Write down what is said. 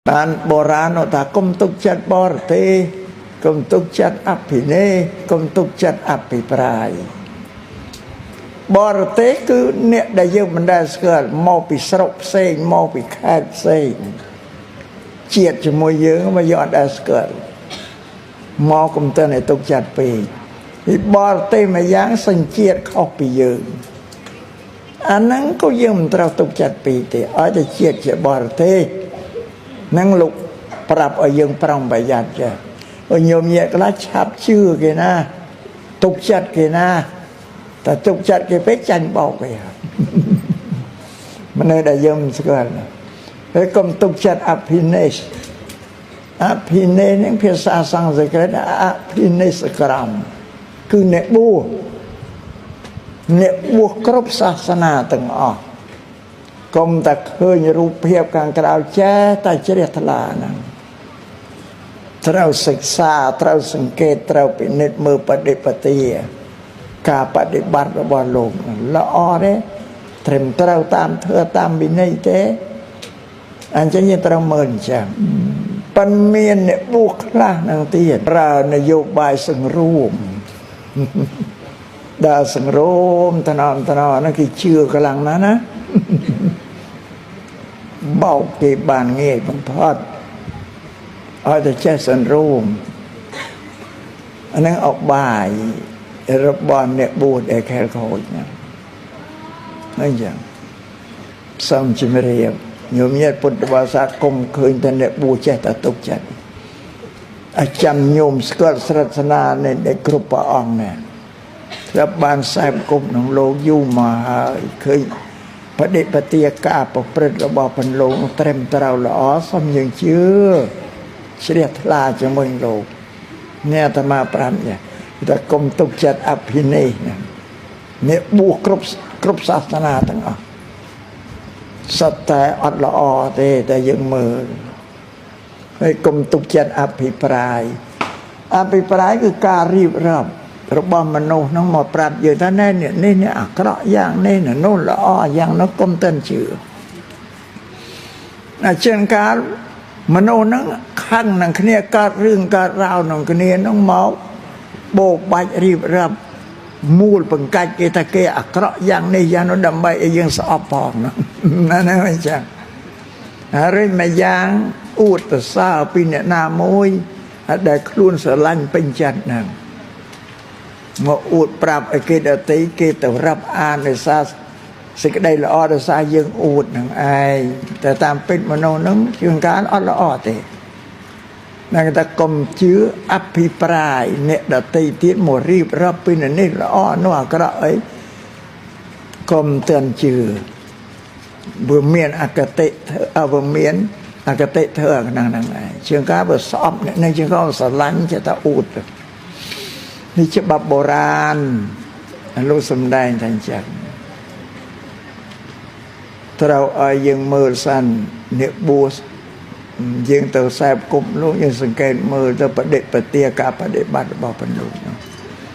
បានបុរាណថាកុំទុកចិត្តបរទេសកុំទុកចិត្តអភិនេស្ក្រកុំទុកចិត្តអភិប្រាយបរទេសគឺអ្នកដែលយើងមិនដែលស្គាល់មកពីស្រុកផ្សេងមកពីខេត្តផ្សេងជាតិជាមួយយើងមកយើងអត់ដែលស្គាល់មកកុំទៅឲ្យទុកចិត្តពេកពីបរទេសម្យ៉ាងសញ្ជាតិខុសពីយើងអាហ្នឹងក៏យើងមិនត្រូវទុកចិត្តពេកទេឲ្យតែជាតិជាបរទេសហ្នឹងលោកប្រាប់ឲ្យយើងប្រុងប្រយ័ត្នចាញោមញាក់ខ្លះឆាប់ជឿគេណាទុកចិត្តគេណាតែទុកចិត្តគេពេកចាញ់បោកគេមនុស្សដែលយើងមិនស្គាល់ហើយកុំទុកចិត្តអភិនេស្ក្រអភិនេស្ក្រនឹងភាសាសំស្ក្រឹតអភិនេស្ក្រមគឺអ្នកបួសគ្រប់សាសនាទាំងអស់កុំតែឃើញរូបភាពខាងក្រៅចេះតែជ្រះថ្លាហ្នឹងត្រូវសិក្សាត្រូវសង្កេតត្រូវពិនិត្យមើលបដិបទាការបដិបត្តិរបស់លោកល្អទេត្រឹមត្រូវតាមធ្វើតាមវិន័យទេអញ្ចឹងយើងត្រូវមើលអញ្ចឹងប៉ុន្មានអ្នកបួសខ្លះនឹងទៀតប្រើនយោបាយសង្រួមដើរសង្រួមតណហ្នឹងគេជឿខ្លាំងណាស់ណាបោកគេបានងាយបំផុតឲ្យតែចេះសង្រួមអាហ្នឹងអបបាយរបស់អ្នកបួសដែលខែលខូចណាអញ្ចឹងសូមជម្រាបញោមញាតិពុទ្ធបរិស័ទគុំឃើញតែអ្នកបួសចេះតែទុកចិត្តឲ្យចាំញោមស្គាល់ស្រិទ្ធនានៃគ្រប់ព្រះអង្គណាត្រូវបានខ្សែគប់ក្នុងលោកយូរមកហើយឃើញបដិបទាការប្រព្រឹត្តរបស់ព្រះលោកត្រឹមត្រូវល្អសូមយើងជឿជ្រះថ្លាជាមួយលោកអ្នកអាត្មាប្រាប់ចាតែកុំទុកចិត្តអភិនេស្ក្រអ្នកបួសគ្រប់សាសនាទាំងអស់សុទ្ធតែអត់ល្អទេតែយើងមើលហើយកុំទុកចិត្តអភិប្រាយគឺការរៀបរាប់របស់មនុស្សហ្នឹងមកប្រាប់យើងថានេះអាក្រក់យ៉ាងនេះនោះល្អយ៉ាងនោះកុំទៅជឿអញ្ចឹងកាលមនុស្សហ្នឹងខឹងនឹងគ្នាកើតរឿងកើតរ៉ាវនឹងគ្នាហ្នឹងមកបោបាច់រៀបរាប់មូលបង្កាច់គេថាគេអាក្រក់យ៉ាងនេះយ៉ាងនោះដើម្បីឲ្យយើងស្អប់ផងណាអញ្ចឹងហើយមួយយ៉ាងអួតសរសើរពីអ្នកណាមួយដែលខ្លួនស្រឡាញ់ពេញចិត្តហ្នឹងមកអួតប្រាប់ឲ្យគេដទៃគេទៅរាប់អានដោយសារសេចក្តីល្អដោយសារយើងអួតនឹងឯងតែតាមពិតមនុស្សហ្នឹងជាងការអត់ល្អទេណាគេថាកុំជឿអភិប្រាយអ្នកដទៃទៀតមករៀបរាប់ពីនេះល្អនោះអាក្រក់អីកុំទើនជឿបើមានអកតេបើមានអកតេធ្វើហ្នឹងឯងជាងការបើស្អប់អ្នកនេះជាងក៏ស្រឡាញ់ចេះតែអួតនេះច្បាប់បុរាណលោកសំដែងថាអញ្ចឹងត្រូវឲ្យយើងមើលសិនអ្នកបួសយើងទៅខ្សែគប់លោកយើងសង្កេតមើលទៅបដិបទាការបដិបត្តិរបស់ព្រះលោក